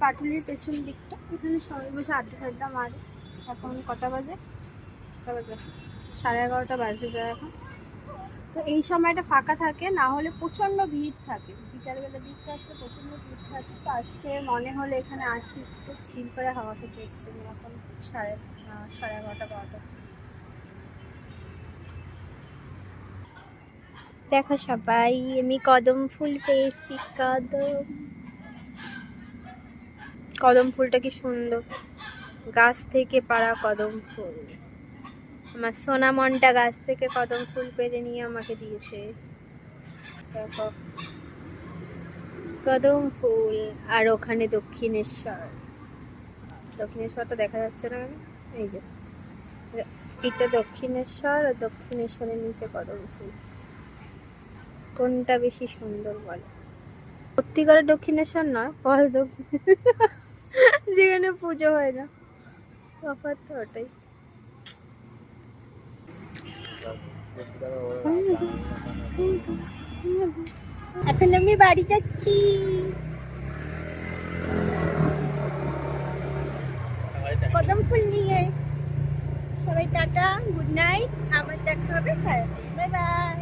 পাটুলির পেছন দিকটা, এখানে সবাই বসে আড্ডা ঠাড্ডা মারে। এখন কটা বাজে? 11:30 বাজতে যায় এখন। তো এই সময়টা ফাঁকা থাকে, না হলে প্রচণ্ড ভিড় থাকে। বিকালবেলা দিকটা আসলে প্রচণ্ড ভিড় থাকে। তো আজকে মনে হলো এখানে আসি, একটু চিল করে হাওয়া খেতে এসেছিলাম। এখন 11:30-12টা। দেখো সবাই, আমি কদম ফুল পেয়েছি। কদম ফুলটা কি সুন্দর, গাছ থেকে পাড়া কদম ফুল। আমার সোনা মনটা গাছ থেকে কদম ফুল পেড়ে নিয়ে আমাকে দিয়েছে। দেখো কদম ফুল। আর ওখানে দক্ষিণেশ্বরটা দেখা যাচ্ছে না, এই যে এটা দক্ষিণেশ্বর, আর দক্ষিণেশ্বরের নিচে কদম ফুল। কোনটা বেশি সুন্দর বলো? সত্যিকারের দক্ষিণেশ্বর নয়, যেখানে পুজো হয় না, তফাৎ তো ওটাই। এখন আমি বাড়ি যাচ্ছি। কদম ফুল নিয়ে সবাই টাটা, গুড নাইট। আবার দেখা হবে, বাই বাই।